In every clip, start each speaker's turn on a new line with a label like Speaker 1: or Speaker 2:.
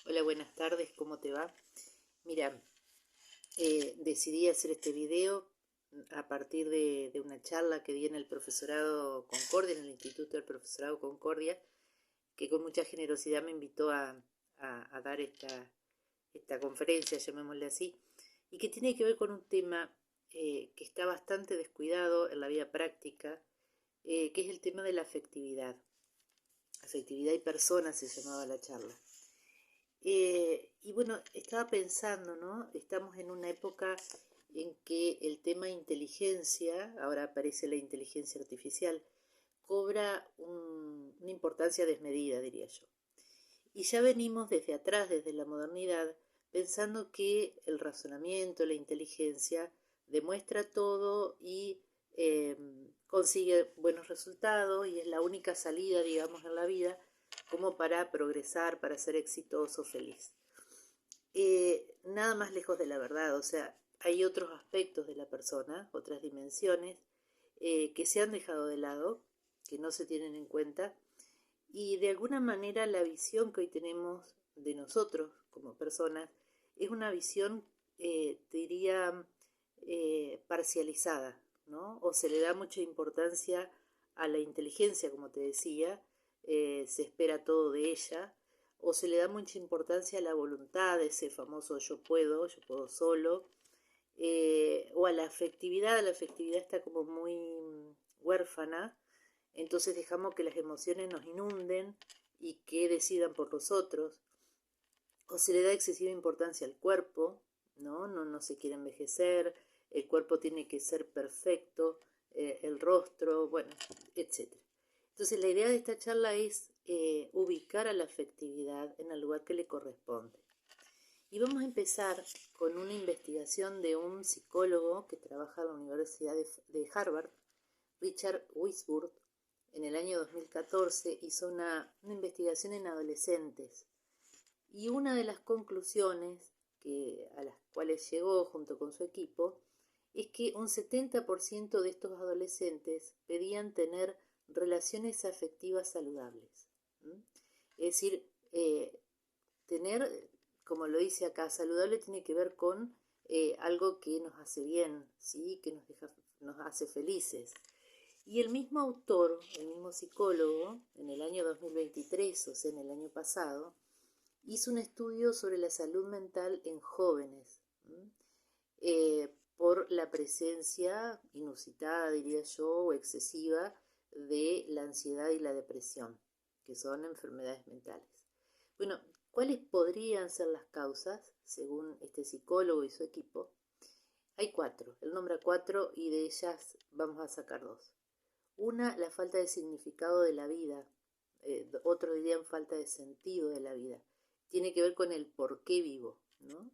Speaker 1: Hola, buenas tardes, ¿cómo te va? Mira, decidí hacer este video a partir de una charla que di en el profesorado Concordia, en el Instituto del Profesorado Concordia, que con mucha generosidad me invitó a dar esta conferencia, llamémosle así, y que tiene que ver con un tema que está bastante descuidado en la vida práctica, que es el tema de la afectividad. Afectividad y personas se llamaba la charla. Y bueno, estaba pensando, ¿no? Estamos en una época en que el tema inteligencia, ahora aparece la inteligencia artificial, cobra una importancia desmedida, diría yo. Y ya venimos desde atrás, desde la modernidad, pensando que el razonamiento, la inteligencia, demuestra todo y eh, consigue buenos resultados y es la única salida, digamos, en la vida como para progresar, para ser exitoso, feliz. Nada más lejos de la verdad, o sea, hay otros aspectos de la persona, otras dimensiones, que se han dejado de lado, que no se tienen en cuenta, y de alguna manera la visión que hoy tenemos de nosotros como personas es una visión, diría, parcializada, ¿no? O se le da mucha importancia a la inteligencia, como te decía, se espera todo de ella, o se le da mucha importancia a la voluntad, ese famoso yo puedo solo, o a la afectividad está como muy huérfana, entonces dejamos que las emociones nos inunden y que decidan por nosotros, o se le da excesiva importancia al cuerpo, no se quiere envejecer, el cuerpo tiene que ser perfecto, el rostro, bueno, etc. Entonces la idea de esta charla es ubicar a la afectividad en el lugar que le corresponde. Y vamos a empezar con una investigación de un psicólogo que trabaja en la Universidad de Harvard, Richard Wisburg. En el año 2014 hizo una investigación en adolescentes y una de las conclusiones a las cuales llegó junto con su equipo es que un 70% de estos adolescentes pedían tener relaciones afectivas saludables. Es decir, tener, como lo dice acá, saludable tiene que ver con algo que nos hace bien, ¿sí? Que nos hace felices. Y el mismo autor, el mismo psicólogo, en el año 2023, o sea, en el año pasado, hizo un estudio sobre la salud mental en jóvenes, por la presencia inusitada, diría yo, o excesiva de la ansiedad y la depresión, que son enfermedades mentales. Bueno, ¿cuáles podrían ser las causas, según este psicólogo y su equipo? Hay cuatro, él nombra cuatro y de ellas vamos a sacar dos. Una, la falta de significado de la vida. Otro dirían falta de sentido de la vida. Tiene que ver con el por qué vivo, ¿no?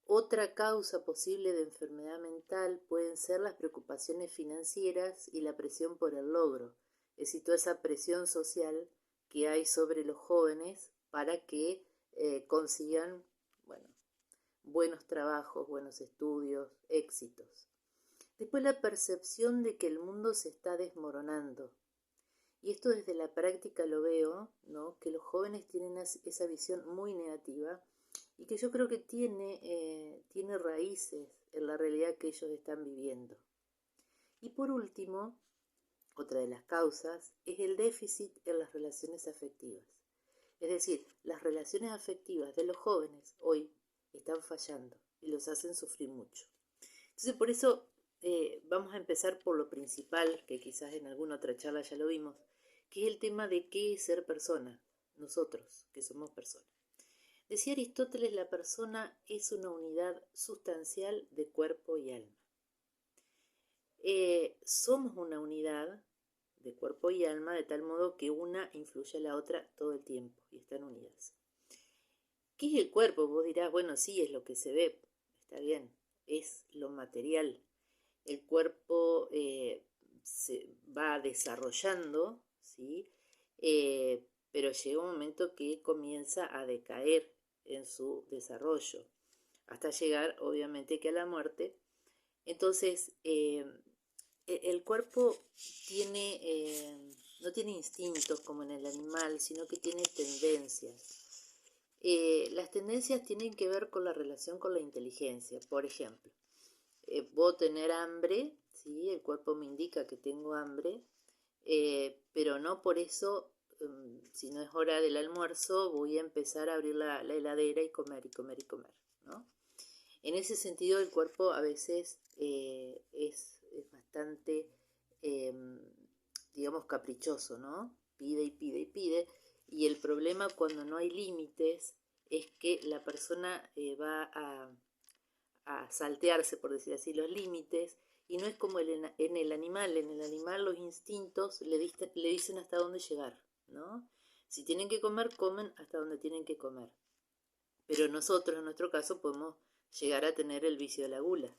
Speaker 1: Otra causa posible de enfermedad mental pueden ser las preocupaciones financieras y la presión por el logro. Es decir, toda esa presión social que hay sobre los jóvenes para que consigan, bueno, buenos trabajos, buenos estudios, éxitos. Después la percepción de que el mundo se está desmoronando. Y esto desde la práctica lo veo, ¿no? Que los jóvenes tienen esa visión muy negativa y que yo creo que tiene raíces en la realidad que ellos están viviendo. Y por último, otra de las causas es el déficit en las relaciones afectivas. Es decir, las relaciones afectivas de los jóvenes hoy están fallando y los hacen sufrir mucho. Entonces, por eso vamos a empezar por lo principal, que quizás en alguna otra charla ya lo vimos, que es el tema de qué es ser persona, nosotros, que somos personas. Decía Aristóteles, la persona es una unidad sustancial de cuerpo y alma. Somos una unidad de cuerpo y alma de tal modo que una influye a la otra todo el tiempo y están unidas. ¿Qué es el cuerpo? Vos dirás, bueno, sí, es lo que se ve, está bien, es lo material. El cuerpo se va desarrollando, ¿sí? Pero llega un momento que comienza a decaer en su desarrollo, hasta llegar obviamente que a la muerte. Entonces, el cuerpo tiene, no tiene instintos como en el animal, sino que tiene tendencias. Las tendencias tienen que ver con la relación con la inteligencia. Por ejemplo, puedo tener hambre, ¿sí? El cuerpo me indica que tengo hambre, pero no por eso, si no es hora del almuerzo, voy a empezar a abrir la heladera y comer y comer y comer, ¿no? En ese sentido, el cuerpo a veces es bastante, eh, digamos, caprichoso, ¿no? Pide y pide y pide. Y el problema cuando no hay límites es que la persona va a saltearse, por decir así, los límites, y no es como en el animal. En el animal los instintos le dicen hasta dónde llegar, ¿no? Si tienen que comer, comen hasta donde tienen que comer. Pero nosotros, en nuestro caso, podemos llegar a tener el vicio de la gula.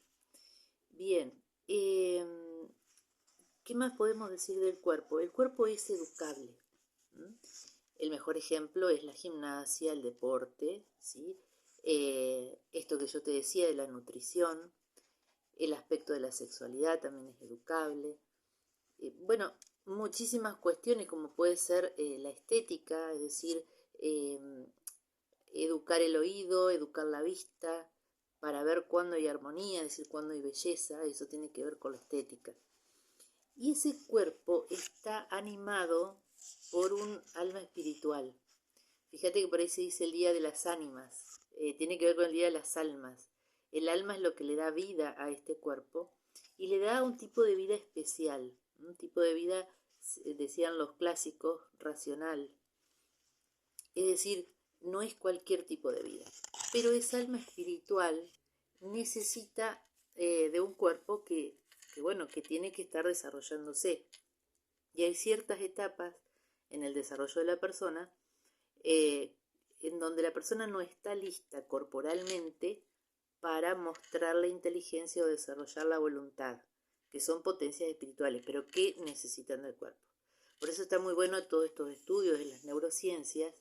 Speaker 1: Bien, ¿qué más podemos decir del cuerpo? El cuerpo es educable. El mejor ejemplo es la gimnasia, el deporte, ¿sí? Esto que yo te decía de la nutrición, el aspecto de la sexualidad también es educable. Bueno, muchísimas cuestiones como puede ser la estética, es decir, eh, educar el oído, educar la vista, para ver cuándo hay armonía, es decir, cuándo hay belleza, eso tiene que ver con la estética. Y ese cuerpo está animado por un alma espiritual. Fíjate que por ahí se dice el día de las ánimas, tiene que ver con el día de las almas. El alma es lo que le da vida a este cuerpo y le da un tipo de vida especial, un tipo de vida, decían los clásicos, racional. Es decir, no es cualquier tipo de vida. Pero esa alma espiritual necesita de un cuerpo bueno, que tiene que estar desarrollándose. Y hay ciertas etapas en el desarrollo de la persona eh, en donde la persona no está lista corporalmente para mostrar la inteligencia o desarrollar la voluntad, que son potencias espirituales, pero que necesitan del cuerpo. Por eso está muy bueno todos estos estudios de las neurociencias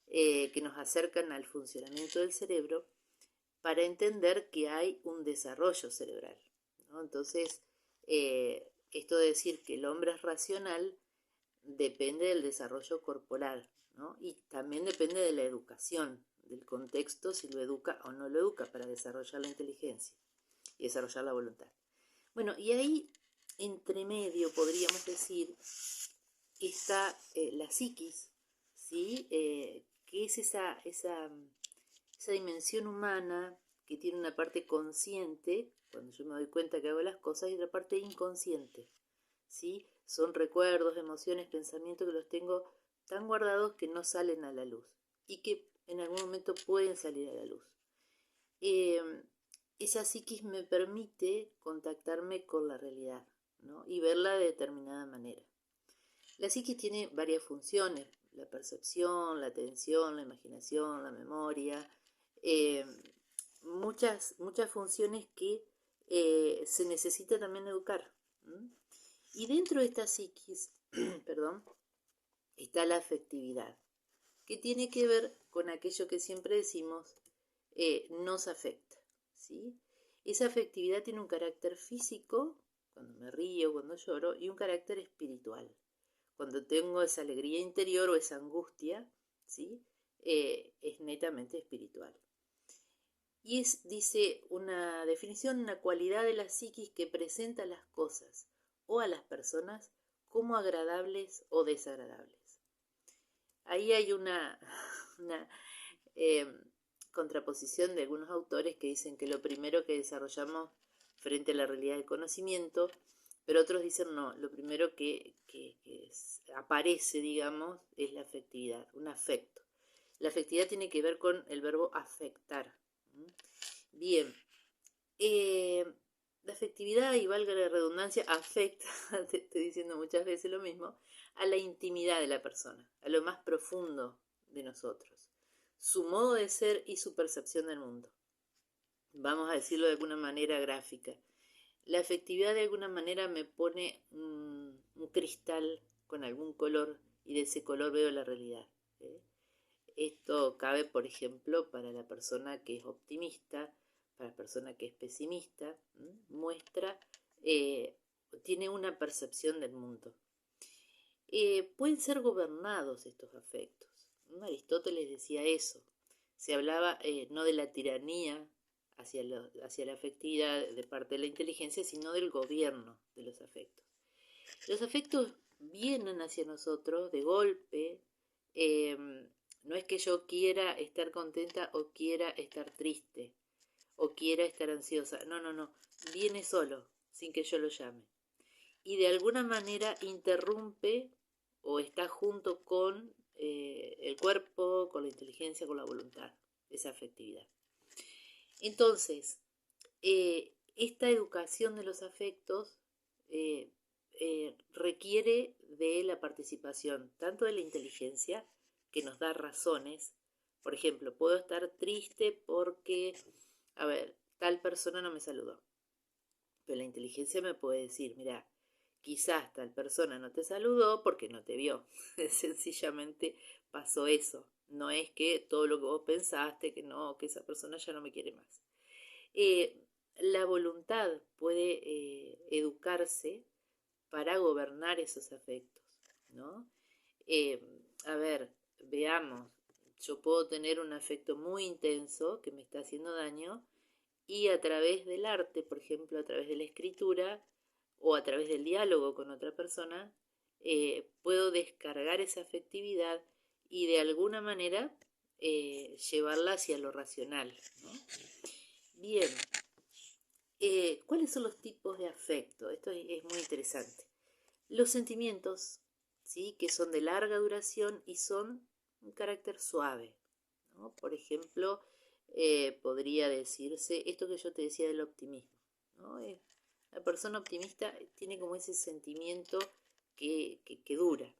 Speaker 1: que nos acercan al funcionamiento del cerebro para entender que hay un desarrollo cerebral, ¿no? Entonces, esto de decir que el hombre es racional depende del desarrollo corporal, ¿no? Y también depende de la educación, del contexto, si lo educa o no lo educa para desarrollar la inteligencia y desarrollar la voluntad. Bueno, y ahí, entre medio, podríamos decir, está la psiquis, ¿sí? Que es esa dimensión humana que tiene una parte consciente, cuando yo me doy cuenta que hago las cosas, y otra parte inconsciente, ¿sí? Son recuerdos, emociones, pensamientos que los tengo tan guardados que no salen a la luz y que en algún momento pueden salir a la luz. Eh, Esa psiquis me permite contactarme con la realidad, ¿no? Y verla de determinada manera. La psiquis tiene varias funciones: la percepción, la atención, la imaginación, la memoria, eh, muchas funciones que se necesita también educar. Y dentro de esta psiquis, perdón, está la afectividad, que tiene que ver con aquello que siempre decimos nos afecta, ¿sí? Esa afectividad tiene un carácter físico, cuando me río, cuando lloro, y un carácter espiritual, cuando tengo esa alegría interior o esa angustia, ¿sí? Es netamente espiritual. Y dice una definición, una cualidad de la psiquis que presenta las cosas o a las personas como agradables o desagradables. Ahí hay una eh, contraposición de algunos autores que dicen que lo primero que desarrollamos frente a la realidad del conocimiento, pero otros dicen no, lo primero que aparece, digamos, es la afectividad, un afecto. La afectividad tiene que ver con el verbo afectar. Bien, la afectividad, y valga la redundancia, afecta, te estoy diciendo muchas veces lo mismo, a la intimidad de la persona, a lo más profundo de nosotros, su modo de ser y su percepción del mundo. Vamos a decirlo de alguna manera gráfica. La afectividad de alguna manera me pone un cristal con algún color y de ese color veo la realidad. Esto cabe, por ejemplo, para la persona que es optimista, para la persona que es pesimista, muestra, tiene una percepción del mundo. Pueden ser gobernados estos afectos. Aristóteles decía eso. se hablaba no de la tiranía hacia la afectividad de parte de la inteligencia, sino del gobierno de los afectos. Los afectos vienen hacia nosotros de golpe. eh, no es que yo quiera estar contenta o quiera estar triste o quiera estar ansiosa. No, no, no. Viene solo, sin que yo lo llame. Y de alguna manera interrumpe o está junto con el cuerpo, con la inteligencia, con la voluntad, esa afectividad. Entonces, esta educación de los afectos eh, requiere de la participación tanto de la inteligencia, que nos da razones. Por ejemplo, puedo estar triste porque, a ver, tal persona no me saludó. Pero la inteligencia me puede decir, mira, quizás tal persona no te saludó porque no te vio. Sencillamente pasó eso. No es que todo lo que vos pensaste, que no, que esa persona ya no me quiere más. La voluntad puede educarse para gobernar esos afectos, ¿no? Eh, a ver, veamos, yo puedo tener un afecto muy intenso que me está haciendo daño y a través del arte, por ejemplo, a través de la escritura o a través del diálogo con otra persona, puedo descargar esa afectividad y de alguna manera llevarla hacia lo racional, ¿no? Bien, ¿cuáles son los tipos de afecto? Esto es muy interesante. Los sentimientos, ¿sí? Que son de larga duración y son un carácter suave, ¿no? Por ejemplo, podría decirse esto que yo te decía del optimismo, ¿no? La persona optimista tiene como ese sentimiento que dura.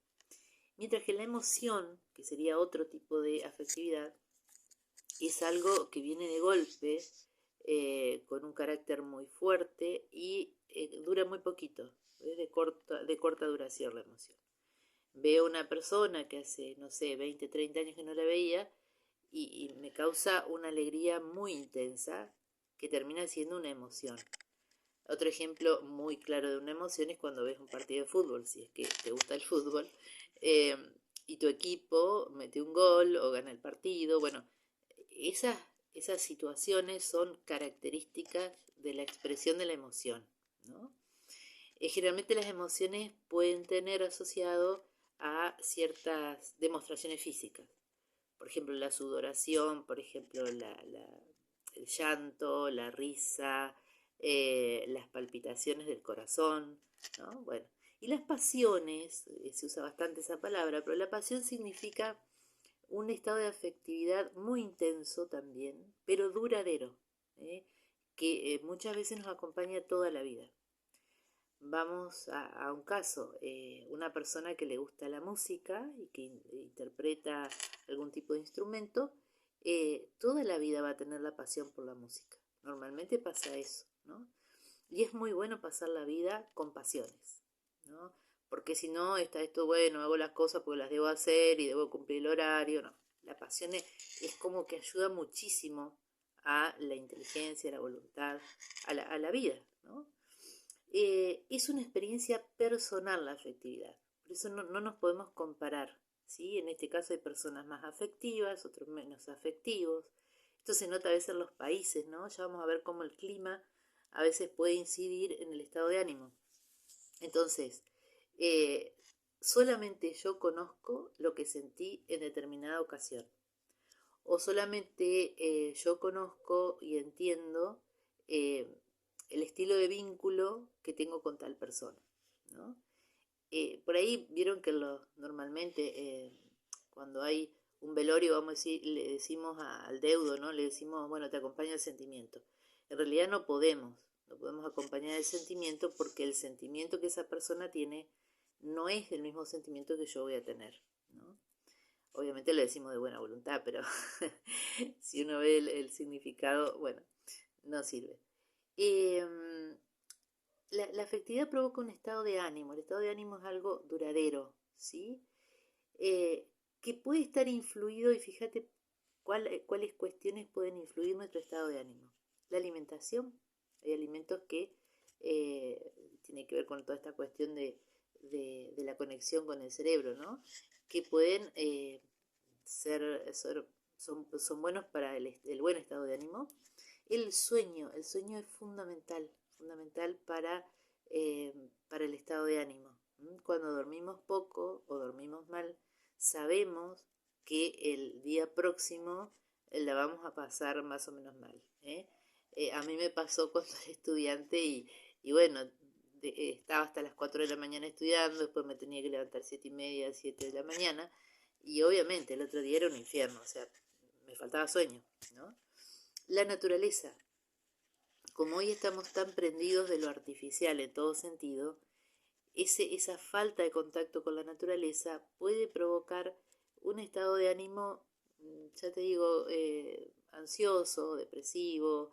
Speaker 1: Mientras que la emoción, que sería otro tipo de afectividad, es algo que viene de golpe, con un carácter muy fuerte y dura muy poquito, de corta duración la emoción. Veo una persona que hace, no sé, 20, 30 años que no la veía y me causa una alegría muy intensa que termina siendo una emoción. Otro ejemplo muy claro de una emoción es cuando ves un partido de fútbol, si es que te gusta el fútbol, eh, y tu equipo mete un gol o gana el partido. Bueno, esas, esas situaciones son características de la expresión de la emoción, ¿no? Generalmente las emociones pueden tener asociado a ciertas demostraciones físicas. Por ejemplo, la sudoración, por ejemplo, el llanto, la risa, las palpitaciones del corazón, ¿no? Bueno, y las pasiones, se usa bastante esa palabra, pero la pasión significa un estado de afectividad muy intenso también, pero duradero, ¿eh? Que muchas veces nos acompaña toda la vida. Vamos a un caso, una persona que le gusta la música y que interpreta algún tipo de instrumento, toda la vida va a tener la pasión por la música. Normalmente pasa eso, ¿no? Y es muy bueno pasar la vida con pasiones, ¿no? Porque si no, está esto, bueno, hago las cosas porque las debo hacer y debo cumplir el horario, no. La pasión es como que ayuda muchísimo a la inteligencia, a la voluntad, a la vida, ¿no? Es una experiencia personal la afectividad, por eso no nos podemos comparar, ¿sí? En este caso hay personas más afectivas, otros menos afectivos. Esto se nota a veces en los países, ¿no? Ya vamos a ver cómo el clima a veces puede incidir en el estado de ánimo. Entonces, eh, solamente yo conozco lo que sentí en determinada ocasión. O solamente yo conozco y entiendo eh, el estilo de vínculo que tengo con tal persona, ¿no? Por ahí vieron que normalmente cuando hay un velorio, vamos a decir, le decimos al deudo, ¿no? Le decimos, bueno, te acompaña el sentimiento. En realidad no podemos acompañar el sentimiento porque el sentimiento que esa persona tiene no es el mismo sentimiento que yo voy a tener, ¿no? Obviamente lo decimos de buena voluntad, pero si uno ve el significado, bueno, no sirve. Eh, la afectividad provoca un estado de ánimo. El estado de ánimo es algo duradero, ¿sí? Que puede estar influido, y fíjate cuáles cuestiones pueden influir en nuestro estado de ánimo. La alimentación. Hay alimentos que tienen que ver con toda esta cuestión de la conexión con el cerebro, ¿no? Que pueden ser son buenos para el buen estado de ánimo. El sueño es fundamental, fundamental para el estado de ánimo. Cuando dormimos poco o dormimos mal, sabemos que el día próximo la vamos a pasar más o menos mal. A mí me pasó cuando era estudiante y bueno, estaba hasta las 4 de la mañana estudiando, después me tenía que levantar 7:30, 7 de la mañana, y obviamente el otro día era un infierno, o sea, me faltaba sueño, ¿no? La naturaleza, como hoy estamos tan prendidos de lo artificial en todo sentido, esa falta de contacto con la naturaleza puede provocar un estado de ánimo, ya te digo, ansioso, depresivo,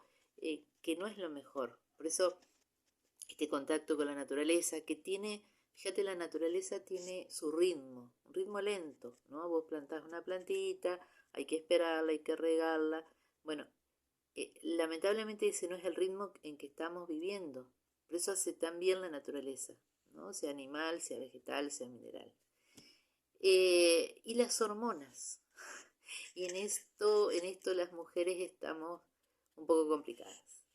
Speaker 1: que no es lo mejor. Por eso este contacto con la naturaleza que tiene, fíjate, la naturaleza tiene su ritmo, un ritmo lento, ¿no? Vos plantás una plantita, hay que esperarla, hay que regarla. Bueno, lamentablemente ese no es el ritmo en que estamos viviendo. Por eso hace tan bien la naturaleza, ¿no? Sea animal, sea vegetal, sea mineral. Y las hormonas. Y en esto las mujeres estamos un poco complicadas.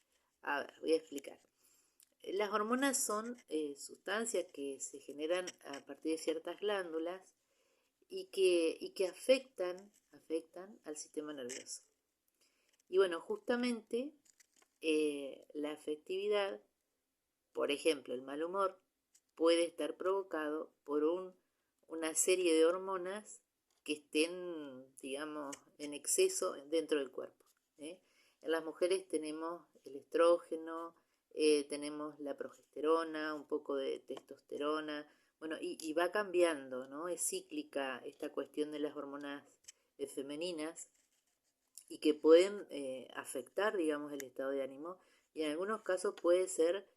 Speaker 1: A ver, voy a explicar. Las hormonas son sustancias que se generan a partir de ciertas glándulas y que afectan al sistema nervioso. Y bueno, justamente la afectividad, por ejemplo, el mal humor, puede estar provocado por una serie de hormonas que estén, digamos, en exceso dentro del cuerpo. ¿eh? En las mujeres tenemos el estrógeno, tenemos la progesterona, un poco de testosterona, bueno, y va cambiando, ¿no? Es cíclica esta cuestión de las hormonas femeninas y que pueden afectar, digamos, el estado de ánimo y en algunos casos puede ser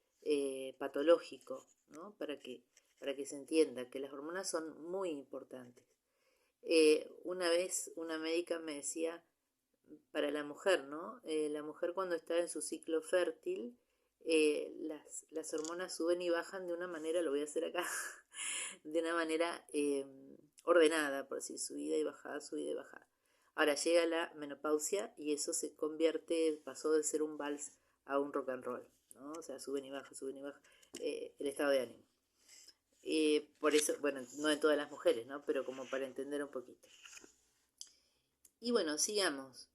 Speaker 1: patológico, ¿no? Para que se entienda que las hormonas son muy importantes. Una vez una médica me decía, para la mujer, ¿no? La mujer cuando está en su ciclo fértil, las hormonas suben y bajan de una manera, lo voy a hacer acá, de una manera ordenada, por decir, subida y bajada, subida y bajada. Ahora llega la menopausia y eso se convierte, pasó de ser un vals a un rock and roll, ¿no? O sea, suben y bajan el estado de ánimo. Por eso, bueno, no de todas las mujeres, ¿no? Pero como para entender un poquito. Y bueno, sigamos.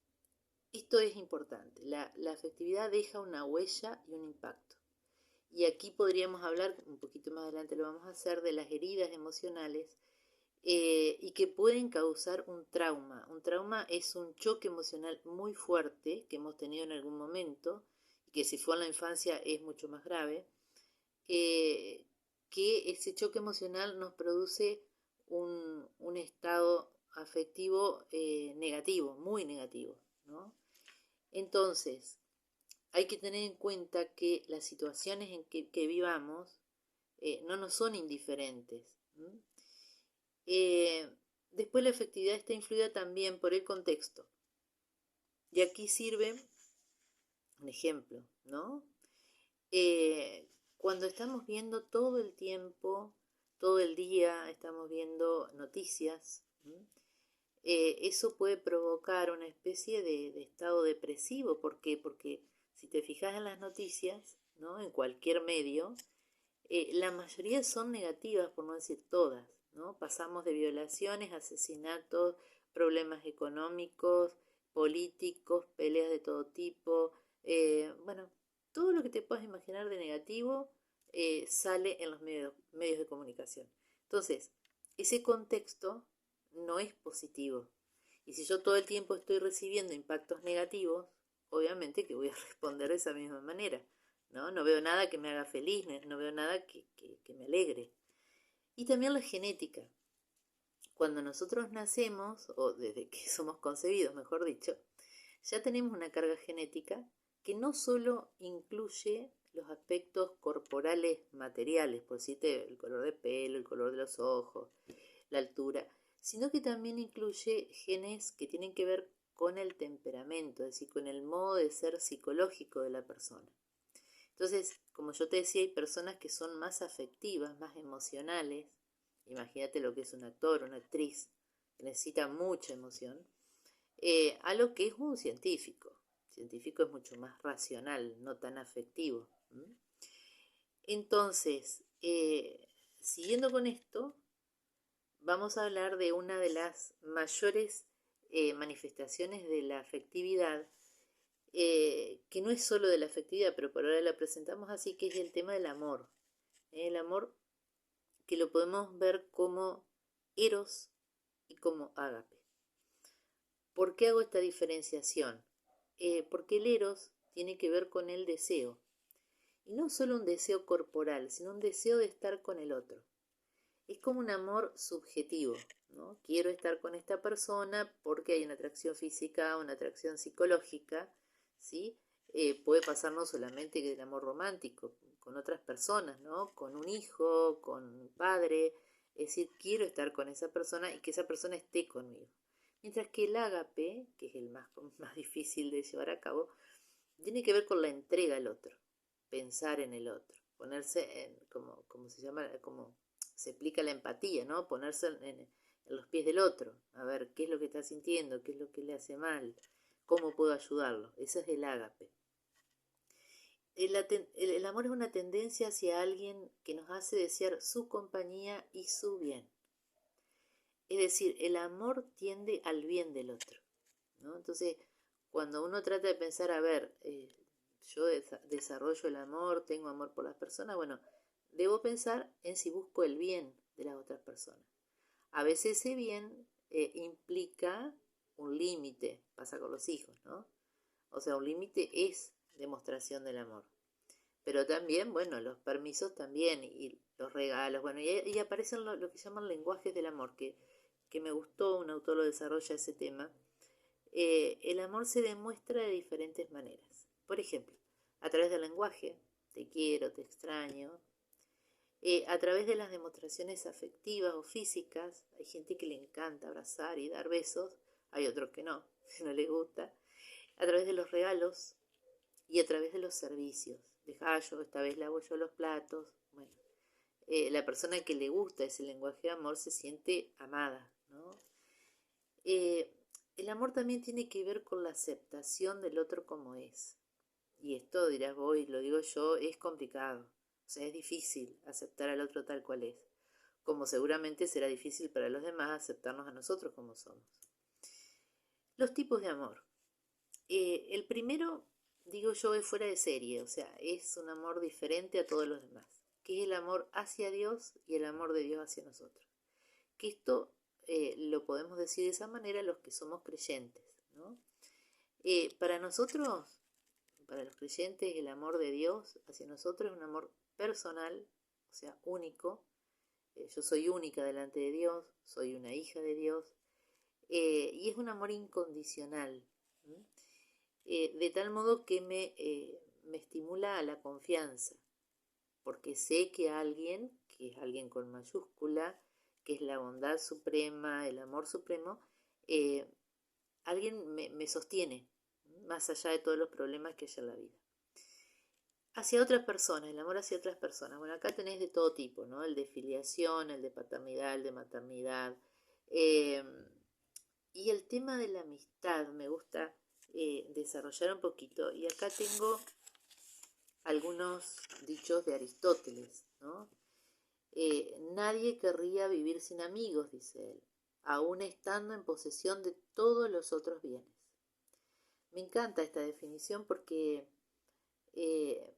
Speaker 1: Esto es importante. La afectividad deja una huella y un impacto. Y aquí podríamos hablar, un poquito más adelante lo vamos a hacer, de las heridas emocionales y que pueden causar un trauma. Un trauma es un choque emocional muy fuerte que hemos tenido en algún momento, y que si fue en la infancia es mucho más grave, que ese choque emocional nos produce un estado afectivo negativo, muy negativo, ¿no? Entonces, hay que tener en cuenta que las situaciones en que vivamos no nos son indiferentes. Después la efectividad está influida también por el contexto. Y aquí sirve un ejemplo, ¿no? Cuando estamos viendo todo el tiempo, todo el día, estamos viendo noticias, eso puede provocar una especie de estado depresivo. ¿Por qué? Porque si te fijas en las noticias, ¿no? En cualquier medio, la mayoría son negativas, por no decir todas, ¿no? Pasamos de violaciones, asesinatos, problemas económicos, políticos, peleas de todo tipo, bueno, todo lo que te puedas imaginar de negativo sale en los medios de comunicación. Entonces, ese contexto no es positivo. Y si yo todo el tiempo estoy recibiendo impactos negativos, obviamente que voy a responder de esa misma manera. No veo nada que me haga feliz, no veo nada que me alegre. Y también la genética. Cuando nosotros nacemos, o desde que somos concebidos, mejor dicho, ya tenemos una carga genética que no solo incluye los aspectos corporales materiales, por decirte el color de pelo, el color de los ojos, la altura, sino que también incluye genes que tienen que ver con el temperamento, es decir, con el modo de ser psicológico de la persona. Entonces, como yo te decía, hay personas que son más afectivas, más emocionales. Imagínate lo que es un actor, una actriz, que necesita mucha emoción. a lo que es un científico. El científico es mucho más racional, no tan afectivo. Entonces, siguiendo con esto, vamos a hablar de una de las mayores manifestaciones de la afectividad, que no es solo de la afectividad, pero por ahora la presentamos así, que es el tema del amor. El amor que lo podemos ver como eros y como ágape. ¿Por qué hago esta diferenciación? Porque el eros tiene que ver con el deseo. Y no solo un deseo corporal, sino un deseo de estar con el otro. Es como un amor subjetivo, ¿no? Quiero estar con esta persona porque hay una atracción física, una atracción psicológica, ¿sí? Puede pasar no solamente del amor romántico, con otras personas, ¿no? Con un hijo, con un padre. Es decir, quiero estar con esa persona y que esa persona esté conmigo. Mientras que el ágape, que es el más difícil de llevar a cabo, tiene que ver con la entrega al otro, pensar en el otro, ponerse en, como se llama, como se explica la empatía, ¿no? Ponerse en los pies del otro, a ver qué es lo que está sintiendo, qué es lo que le hace mal, cómo puedo ayudarlo. Ese es el ágape. El amor es una tendencia hacia alguien que nos hace desear su compañía y su bien. Es decir, el amor tiende al bien del otro, ¿no? Entonces, cuando uno trata de pensar, a ver, yo desarrollo el amor, tengo amor por las personas, bueno, debo pensar en si busco el bien de las otras personas. A veces ese bien implica un límite, pasa con los hijos, ¿no? O sea, un límite es demostración del amor. Pero también, bueno, los permisos también y los regalos, bueno, y aparecen lo que llaman lenguajes del amor, que me gustó, un autor lo desarrolla ese tema. El amor se demuestra de diferentes maneras. Por ejemplo, a través del lenguaje, te quiero, te extraño. A través de las demostraciones afectivas o físicas, hay gente que le encanta abrazar y dar besos, hay otros que no, que no les gusta. A través de los regalos y a través de los servicios. Dejá yo, esta vez lavo yo los platos. Bueno, la persona que le gusta ese lenguaje de amor se siente amada, ¿no? Eh, el amor también tiene que ver con la aceptación del otro como es. Y esto dirás vos, y lo digo yo, es complicado. O sea, es difícil aceptar al otro tal cual es. Como seguramente será difícil para los demás aceptarnos a nosotros como somos. Los tipos de amor. El primero, digo yo, es fuera de serie. O sea, es un amor diferente a todos los demás. Que es el amor hacia Dios y el amor de Dios hacia nosotros. Que esto lo podemos decir de esa manera los que somos creyentes, ¿no? Para nosotros, para los creyentes, el amor de Dios hacia nosotros es un amor personal, o sea, único. Yo soy única delante de Dios, soy una hija de Dios, y es un amor incondicional, de tal modo que me estimula a la confianza, porque sé que alguien, que es alguien con mayúscula, que es la bondad suprema, el amor supremo, eh, alguien me sostiene, más allá de todos los problemas que haya en la vida. Hacia otras personas, el amor hacia otras personas. Bueno, acá tenés de todo tipo, ¿no? El de filiación, el de paternidad, el de maternidad. Eh, y el tema de la amistad me gusta desarrollar un poquito. Y acá tengo algunos dichos de Aristóteles, ¿no? Nadie querría vivir sin amigos, dice él, aun estando en posesión de todos los otros bienes. Me encanta esta definición eh,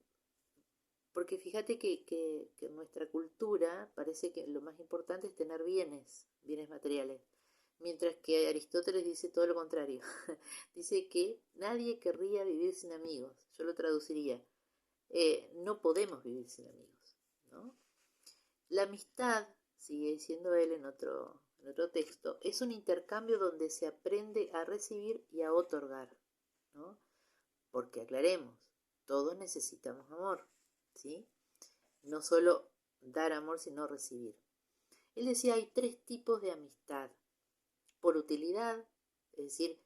Speaker 1: porque fíjate que en nuestra cultura parece que lo más importante es tener bienes materiales, mientras que Aristóteles dice todo lo contrario. Dice que nadie querría vivir sin amigos. Yo lo traduciría, no podemos vivir sin amigos, ¿no? La amistad, sigue diciendo él en otro texto, es un intercambio donde se aprende a recibir y a otorgar, ¿no? Porque aclaremos, todos necesitamos amor, ¿sí? No solo dar amor, sino recibir. Él decía, hay tres tipos de amistad. Por utilidad, es decir,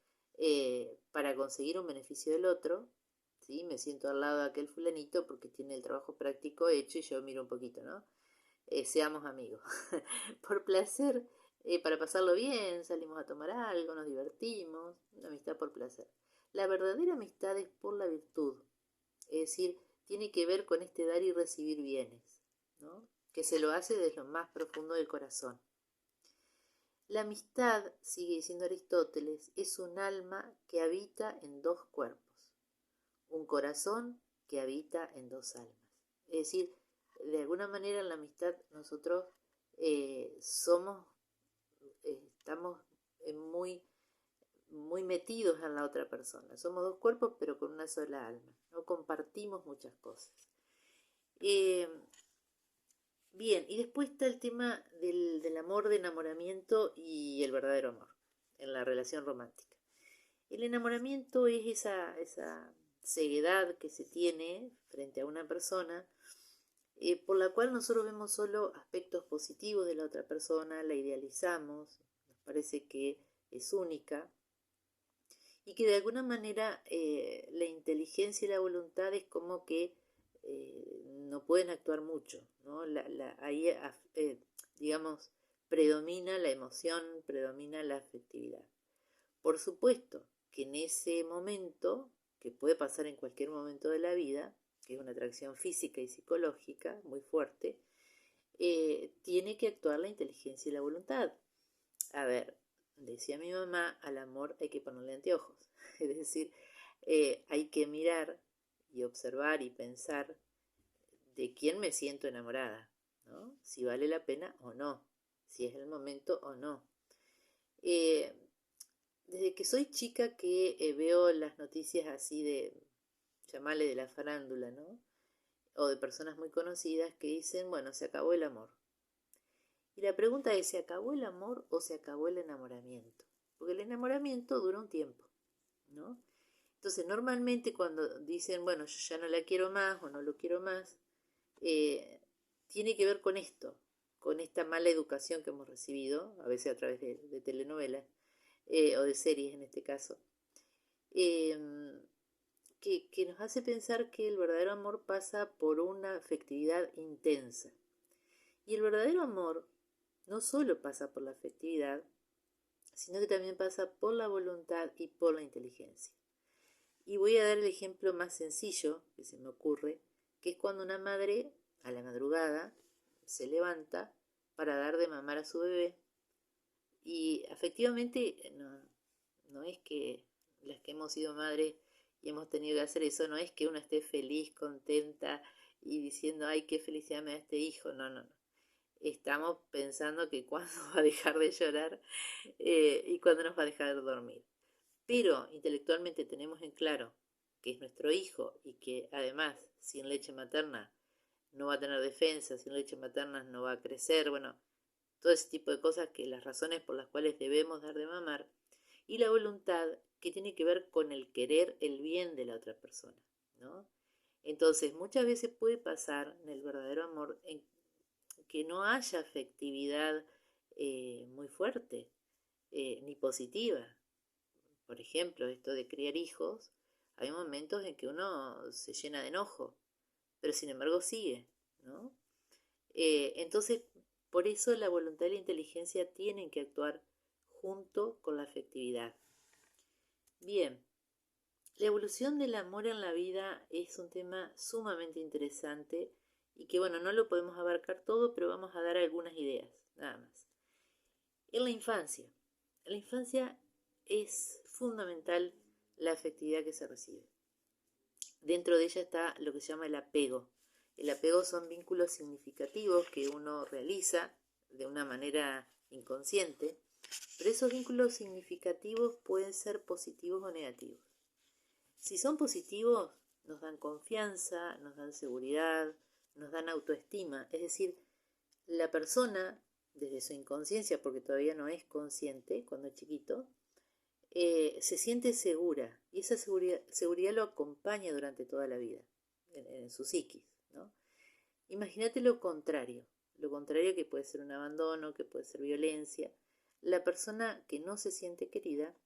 Speaker 1: para conseguir un beneficio del otro, ¿sí? Me siento al lado de aquel fulanito porque tiene el trabajo práctico hecho y yo miro un poquito, ¿no? Seamos amigos. Por placer, para pasarlo bien, salimos a tomar algo, nos divertimos, una amistad por placer. La verdadera amistad es por la virtud, es decir, tiene que ver con este dar y recibir bienes, ¿no? Que se lo hace desde lo más profundo del corazón. La amistad, sigue diciendo Aristóteles, es un alma que habita en dos cuerpos, un corazón que habita en dos almas. Es decir, de alguna manera en la amistad nosotros estamos muy, muy metidos en la otra persona. Somos dos cuerpos pero con una sola alma. No compartimos muchas cosas. Eh, Bien, y después está el tema del amor de enamoramiento y el verdadero amor en la relación romántica. El enamoramiento es esa ceguedad que se tiene frente a una persona por la cual nosotros vemos solo aspectos positivos de la otra persona, la idealizamos, nos parece que es única y que de alguna manera la inteligencia y la voluntad es como que no pueden actuar mucho, ¿no? Ahí, digamos, predomina la emoción, predomina la afectividad. Por supuesto que en ese momento, que puede pasar en cualquier momento de la vida, que es una atracción física y psicológica muy fuerte, tiene que actuar la inteligencia y la voluntad. A ver, decía mi mamá, al amor hay que ponerle anteojos. Es decir, hay que mirar y observar y pensar de quién me siento enamorada, ¿no? Si vale la pena o no, si es el momento o no. Eh, Desde que soy chica que veo las noticias así de, llamarle de la farándula, ¿no? O de personas muy conocidas que dicen, bueno, se acabó el amor. Y la pregunta es, ¿se acabó el amor o se acabó el enamoramiento? Porque el enamoramiento dura un tiempo, ¿no? Entonces, normalmente cuando dicen, bueno, yo ya no la quiero más o no lo quiero más, eh, tiene que ver con esto, con esta mala educación que hemos recibido, a veces a través de telenovelas, o de series en este caso, eh, que nos hace pensar que el verdadero amor pasa por una afectividad intensa. Y el verdadero amor no solo pasa por la afectividad, sino que también pasa por la voluntad y por la inteligencia. Y voy a dar el ejemplo más sencillo que se me ocurre, que es cuando una madre a la madrugada se levanta para dar de mamar a su bebé y efectivamente no es que las que hemos sido madres y hemos tenido que hacer eso, no es que uno esté feliz, contenta y diciendo, ay, qué felicidad me da este hijo, no. Estamos pensando que cuándo va a dejar de llorar y cuándo nos va a dejar de dormir. Pero intelectualmente tenemos en claro que es nuestro hijo y que además sin leche materna no va a tener defensa, sin leche materna no va a crecer, bueno, todo ese tipo de cosas que las razones por las cuales debemos dar de mamar, y la voluntad que tiene que ver con el querer el bien de la otra persona, ¿no? Entonces, muchas veces puede pasar en el verdadero amor en que no haya afectividad muy fuerte ni positiva. Por ejemplo, esto de criar hijos, hay momentos en que uno se llena de enojo, pero sin embargo sigue, ¿no? Entonces, por eso la voluntad y la inteligencia tienen que actuar junto con la afectividad. Bien, la evolución del amor en la vida es un tema sumamente interesante y que, bueno, no lo podemos abarcar todo, pero vamos a dar algunas ideas, nada más. En la infancia es fundamental la afectividad que se recibe. Dentro de ella está lo que se llama el apego. El apego son vínculos significativos que uno realiza de una manera inconsciente, pero esos vínculos significativos pueden ser positivos o negativos. Si son positivos, nos dan confianza, nos dan seguridad, nos dan autoestima, es decir, la persona, desde su inconsciencia, porque todavía no es consciente cuando es chiquito, se siente segura y esa seguridad lo acompaña durante toda la vida, en su psiquis, ¿no? Imagínate lo contrario que puede ser un abandono, que puede ser violencia. La persona que no se siente querida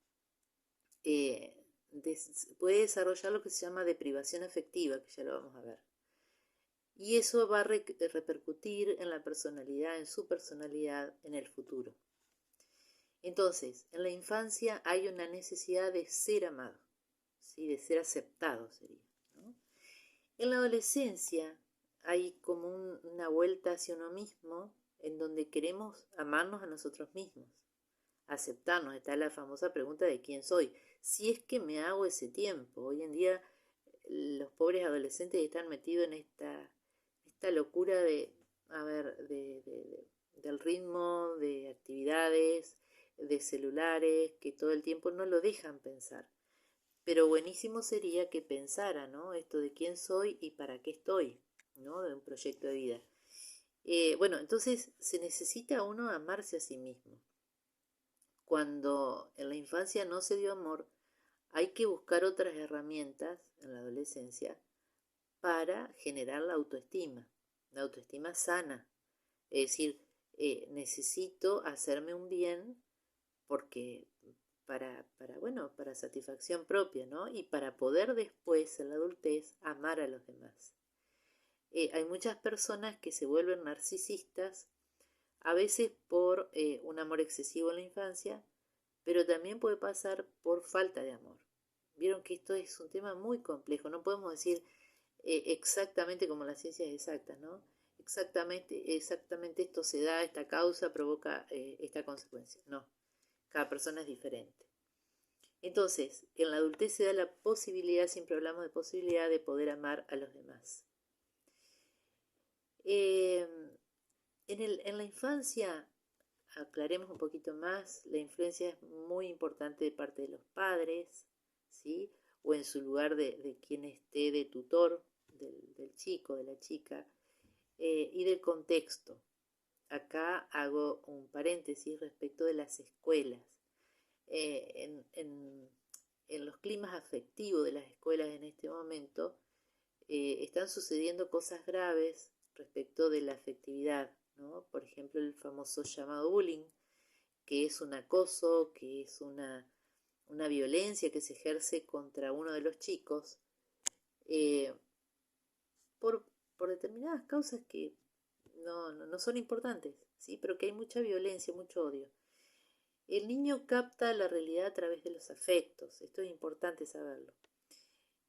Speaker 1: eh, puede desarrollar lo que se llama deprivación afectiva, que ya lo vamos a ver. Y eso va a repercutir en la personalidad, en su personalidad, en el futuro. Entonces, en la infancia hay una necesidad de ser amado, ¿sí? De ser aceptado sería, ¿no? En la adolescencia hay como una vuelta hacia uno mismo en donde queremos amarnos a nosotros mismos, aceptarnos. Está la famosa pregunta de quién soy. Si es que me hago ese tiempo. Hoy en día los pobres adolescentes están metidos en esta locura de, a ver, del ritmo, de actividades, de celulares, que todo el tiempo no lo dejan pensar. Pero buenísimo sería que pensara, ¿no? Esto de quién soy y para qué estoy, ¿no? De un proyecto de vida. Bueno, entonces se necesita uno amarse a sí mismo. Cuando en la infancia no se dio amor, hay que buscar otras herramientas en la adolescencia para generar la autoestima sana. Es decir, necesito hacerme un bien porque bueno, para satisfacción propia, ¿no? Y para poder después, en la adultez, amar a los demás. Hay muchas personas que se vuelven narcisistas, a veces por un amor excesivo en la infancia, pero también puede pasar por falta de amor. Vieron que esto es un tema muy complejo, no podemos decir exactamente como las ciencias exactas, ¿no? Exactamente esto se da, esta causa provoca esta consecuencia. No, cada persona es diferente. Entonces, en la adultez se da la posibilidad, siempre hablamos de posibilidad, de poder amar a los demás. Eh, en la infancia, aclaremos un poquito más, la influencia es muy importante de parte de los padres, ¿sí? O en su lugar de quien esté de tutor, del chico, de la chica, y del contexto. Acá hago un paréntesis respecto de las escuelas. En los climas afectivos de las escuelas en este momento están sucediendo cosas graves respecto de la afectividad, ¿no? Por ejemplo, el famoso llamado bullying, que es un acoso, que es una violencia que se ejerce contra uno de los chicos eh, por, por determinadas causas que no son importantes, ¿sí? Pero que hay mucha violencia, mucho odio. El niño capta la realidad a través de los afectos, esto es importante saberlo.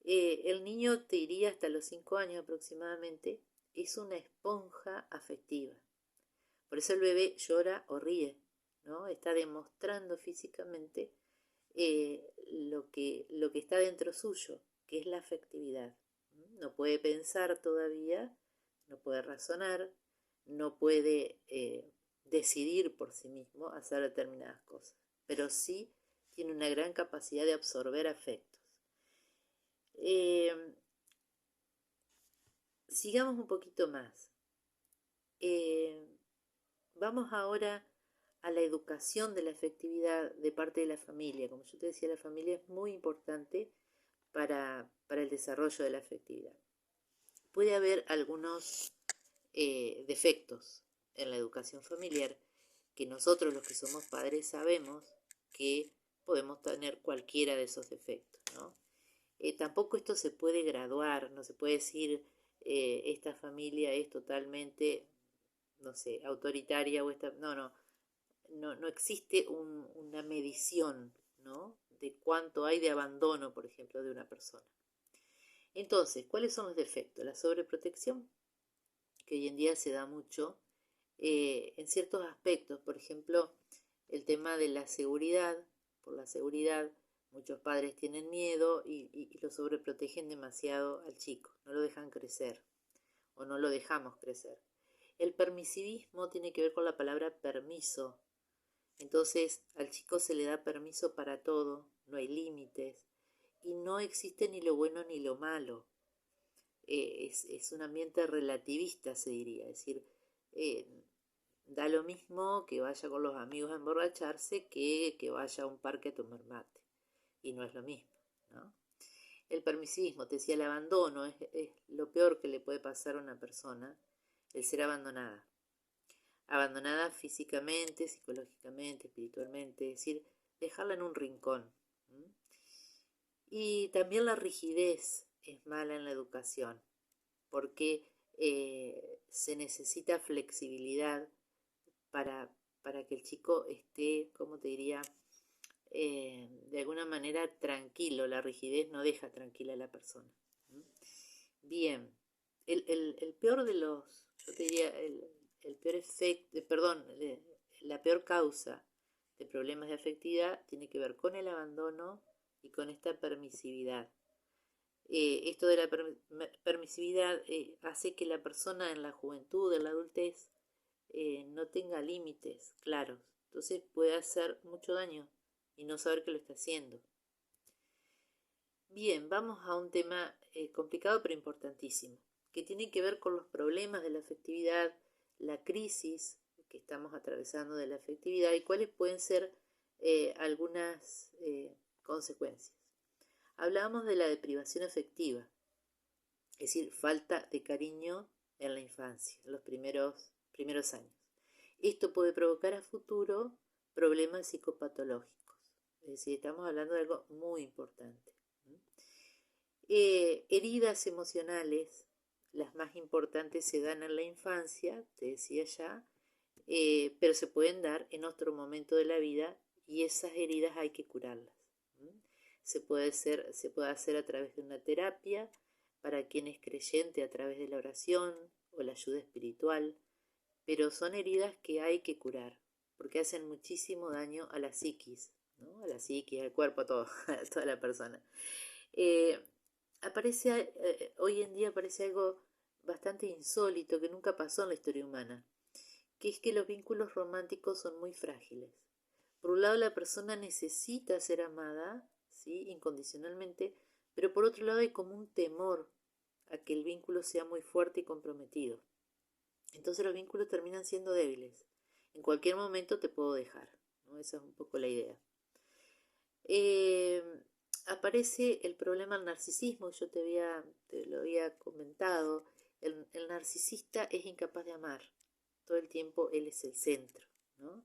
Speaker 1: El niño, te diría hasta los 5 años aproximadamente, es una esponja afectiva. Por eso el bebé llora o ríe, ¿no? Está demostrando físicamente lo que está dentro suyo, que es la afectividad. No puede pensar todavía, no puede razonar, no puede decidir por sí mismo hacer determinadas cosas, pero sí tiene una gran capacidad de absorber afectos. Sigamos un poquito más. Vamos ahora a la educación de la afectividad de parte de la familia. Como yo te decía, la familia es muy importante para el desarrollo de la afectividad. Puede haber algunos defectos en la educación familiar que nosotros los que somos padres sabemos que podemos tener cualquiera de esos defectos, ¿no? Tampoco esto se puede graduar, no se puede decir esta familia es totalmente, no sé, autoritaria o esta, no existe una medición, ¿no? De cuánto hay de abandono, por ejemplo, de una persona. Entonces, ¿cuáles son los defectos? La sobreprotección, que hoy en día se da mucho en ciertos aspectos, por ejemplo, el tema de la seguridad, por la seguridad, muchos padres tienen miedo y lo sobreprotegen demasiado al chico, no lo dejan crecer o no lo dejamos crecer. El permisivismo tiene que ver con la palabra permiso. Entonces al chico se le da permiso para todo, no hay límites y no existe ni lo bueno ni lo malo. Es un ambiente relativista, se diría, es decir, eh, da lo mismo que vaya con los amigos a emborracharse que vaya a un parque a tomar mate. Y no es lo mismo, ¿no? El permisivismo, te decía, el abandono es lo peor que le puede pasar a una persona, el ser abandonada. Abandonada físicamente, psicológicamente, espiritualmente, es decir, dejarla en un rincón. Y también la rigidez es mala en la educación, porque se necesita flexibilidad para que el chico esté, ¿cómo te diría? De alguna manera tranquilo. La rigidez no deja tranquila a la persona. Bien, el peor de los, yo te diría, el peor efecto, perdón, la peor causa de problemas de afectividad tiene que ver con el abandono y con esta permisividad. Esto de la permisividad hace que la persona en la juventud, en la adultez, no tenga límites claros. Entonces puede hacer mucho daño y no saber que lo está haciendo. Bien, vamos a un tema complicado pero importantísimo, que tiene que ver con los problemas de la afectividad, la crisis que estamos atravesando de la afectividad y cuáles pueden ser algunas consecuencias. Hablábamos de la deprivación afectiva, es decir, falta de cariño en la infancia, en los primeros años. Esto puede provocar a futuro problemas psicopatológicos, es decir, estamos hablando de algo muy importante. Heridas emocionales, las más importantes se dan en la infancia, te decía ya, pero se pueden dar en otro momento de la vida y esas heridas hay que curarlas. Se puede hacer a través de una terapia, para quien es creyente a través de la oración o la ayuda espiritual, pero son heridas que hay que curar, porque hacen muchísimo daño a la psiquis, ¿no? A la psiquis, al cuerpo, a todo, a toda la persona. Hoy en día aparece algo bastante insólito que nunca pasó en la historia humana, que es que los vínculos románticos son muy frágiles. Por un lado, la persona necesita ser amada, ¿sí? Incondicionalmente, pero por otro lado hay como un temor a que el vínculo sea muy fuerte y comprometido. Entonces los vínculos terminan siendo débiles. En cualquier momento te puedo dejar, ¿no? Esa es un poco la idea. Aparece el problema del narcisismo, yo te lo había comentado. El narcisista es incapaz de amar. Todo el tiempo él es el centro, ¿no?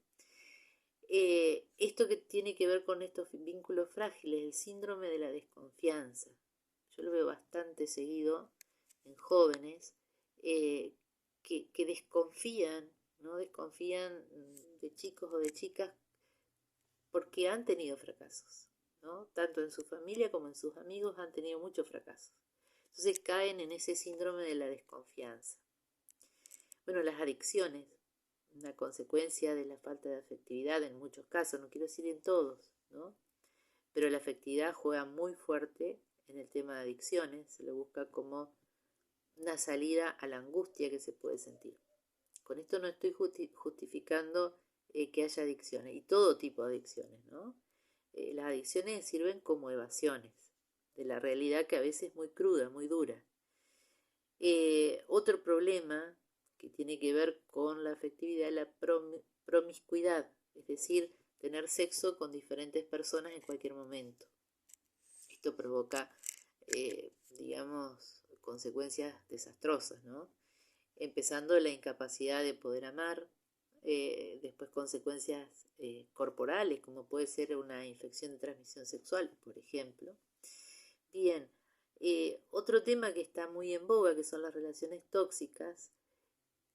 Speaker 1: Esto que tiene que ver con estos vínculos frágiles, el síndrome de la desconfianza. Yo lo veo bastante seguido en jóvenes que desconfían, ¿no? Desconfían de chicos o de chicas porque han tenido fracasos, ¿no? Tanto en su familia como en sus amigos han tenido muchos fracasos. Entonces caen en ese síndrome de la desconfianza. Bueno, las adicciones, una consecuencia de la falta de afectividad en muchos casos, no quiero decir en todos, ¿no? Pero la afectividad juega muy fuerte en el tema de adicciones, se lo busca como una salida a la angustia que se puede sentir. Con esto no estoy justificando que haya adicciones, y todo tipo de adicciones, ¿no? Las adicciones sirven como evasiones de la realidad que a veces es muy cruda, muy dura. Otro problema que tiene que ver con la afectividad es la promiscuidad, es decir, tener sexo con diferentes personas en cualquier momento. Esto provoca, digamos, consecuencias desastrosas, ¿no? Empezando la incapacidad de poder amar, después consecuencias corporales, como puede ser una infección de transmisión sexual, por ejemplo. Bien, otro tema que está muy en boga, que son las relaciones tóxicas,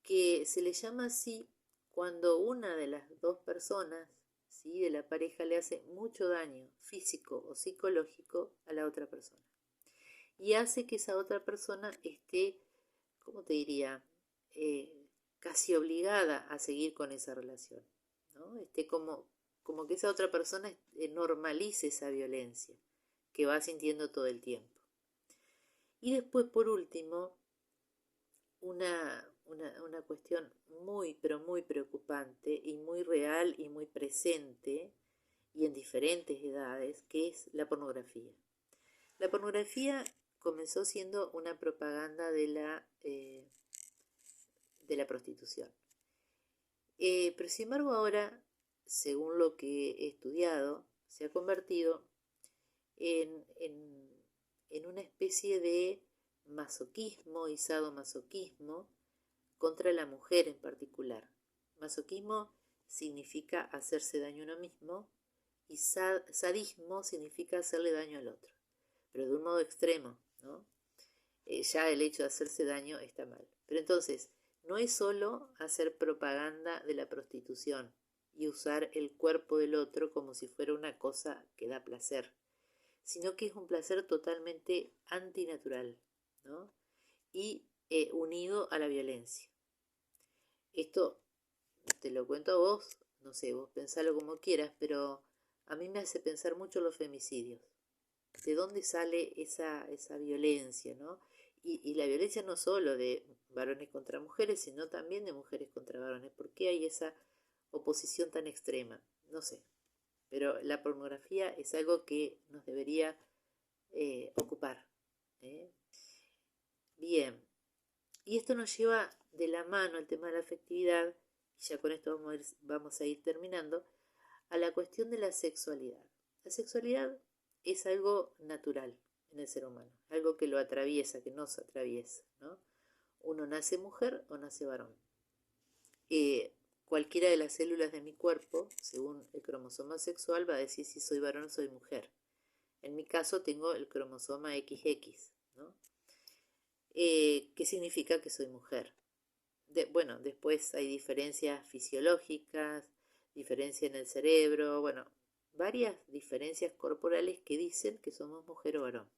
Speaker 1: que se le llama así cuando una de las dos personas, ¿sí?, de la pareja le hace mucho daño físico o psicológico a la otra persona. Y hace que esa otra persona esté, ¿cómo te diría?, casi obligada a seguir con esa relación, ¿no? Como que esa otra persona normalice esa violencia que va sintiendo todo el tiempo. Y después, por último, una cuestión muy, pero muy preocupante y muy real y muy presente y en diferentes edades, que es la pornografía. La pornografía comenzó siendo una propaganda de la prostitución. Pero sin embargo ahora, según lo que he estudiado, se ha convertido en una especie de masoquismo y sadomasoquismo contra la mujer en particular. Masoquismo significa hacerse daño a uno mismo y sadismo significa hacerle daño al otro, pero de un modo extremo, ¿no? Ya el hecho de hacerse daño está mal. Pero entonces, no es solo hacer propaganda de la prostitución, y usar el cuerpo del otro como si fuera una cosa que da placer, sino que es un placer totalmente antinatural, ¿no? Y unido a la violencia. Esto te lo cuento a vos, no sé, vos pensalo como quieras, pero a mí me hace pensar mucho los femicidios. ¿De dónde sale esa violencia, no? Y la violencia no solo de varones contra mujeres, sino también de mujeres contra varones. ¿Por qué hay esa oposición tan extrema? No sé. Pero la pornografía es algo que nos debería ocupar. ¿eh? Bien. Y esto nos lleva de la mano el tema de la afectividad, y ya con esto vamos a ir terminando, a la cuestión de la sexualidad. La sexualidad es algo natural en el ser humano, algo que lo atraviesa, que nos atraviesa, ¿no? Uno nace mujer o nace varón. Cualquiera de las células de mi cuerpo, según el cromosoma sexual, va a decir si soy varón o soy mujer. En mi caso tengo el cromosoma XX, ¿no? ¿Qué significa que soy mujer? Bueno, después hay diferencias fisiológicas, diferencia en el cerebro, bueno, varias diferencias corporales que dicen que somos mujer o varón.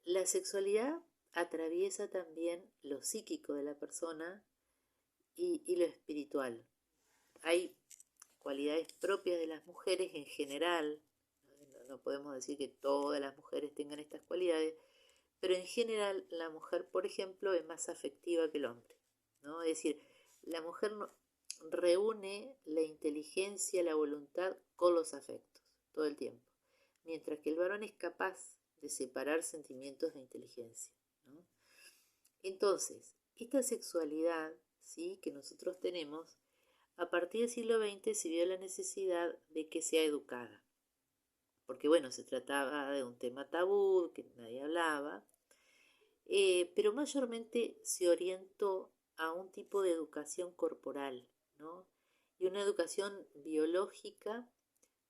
Speaker 1: La sexualidad atraviesa también lo psíquico de la persona y lo espiritual. Hay cualidades propias de las mujeres en general, no podemos decir que todas las mujeres tengan estas cualidades, pero en general la mujer, por ejemplo, es más afectiva que el hombre, ¿no? Es decir, la mujer reúne la inteligencia, la voluntad con los afectos todo el tiempo, mientras que el varón es capaz de separar sentimientos de inteligencia, ¿no? Entonces, esta sexualidad, ¿sí?, que nosotros tenemos, a partir del siglo XX se vio la necesidad de que sea educada, porque bueno, se trataba de un tema tabú, que nadie hablaba, pero mayormente se orientó a un tipo de educación corporal, ¿no? Y una educación biológica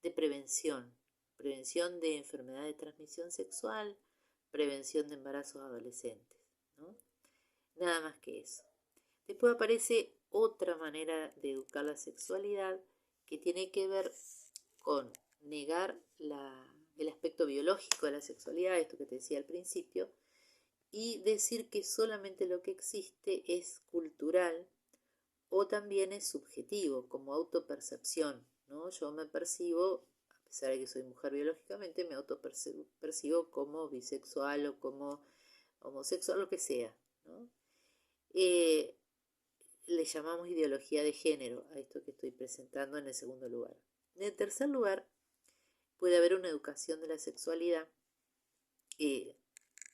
Speaker 1: de prevención, prevención de enfermedad de transmisión sexual, prevención de embarazos adolescentes, ¿no? Nada más que eso. Después aparece otra manera de educar la sexualidad que tiene que ver con negar el aspecto biológico de la sexualidad, esto que te decía al principio, y decir que solamente lo que existe es cultural o también es subjetivo, como autopercepción, ¿no? Yo me percibo, a pesar de que soy mujer biológicamente, me autopercibo como bisexual o como homosexual, lo que sea, ¿no? Le llamamos ideología de género a esto que estoy presentando en el segundo lugar. En el tercer lugar, puede haber una educación de la sexualidad, que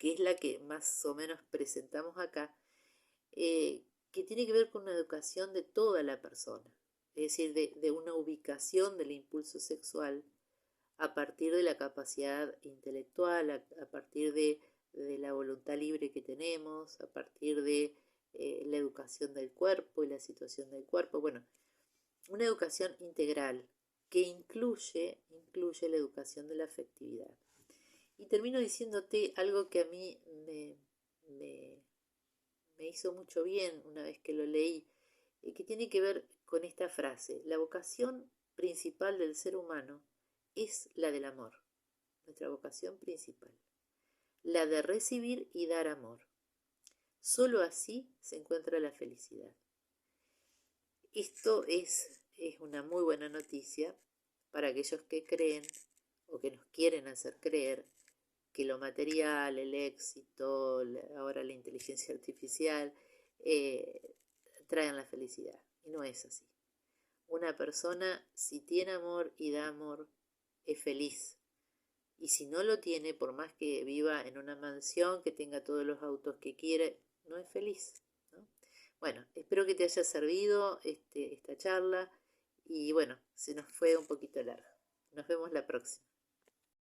Speaker 1: es la que más o menos presentamos acá, que tiene que ver con una educación de toda la persona, es decir, de una ubicación del impulso sexual a partir de la capacidad intelectual, a partir de la voluntad libre que tenemos, a partir de la educación del cuerpo y la situación del cuerpo. Bueno, una educación integral que incluye la educación de la afectividad. Y termino diciéndote algo que a mí me hizo mucho bien una vez que lo leí, que tiene que ver con esta frase: la vocación principal del ser humano es la del amor, nuestra vocación principal, la de recibir y dar amor. Solo así se encuentra la felicidad. Esto es una muy buena noticia para aquellos que creen o que nos quieren hacer creer que lo material, el éxito, ahora la inteligencia artificial, traen la felicidad. Y no es así. Una persona, si tiene amor y da amor, es feliz. Y si no lo tiene, por más que viva en una mansión, que tenga todos los autos que quiere, no es feliz, ¿no? Bueno, espero que te haya servido esta charla. Y bueno, se nos fue un poquito largo. Nos vemos la próxima.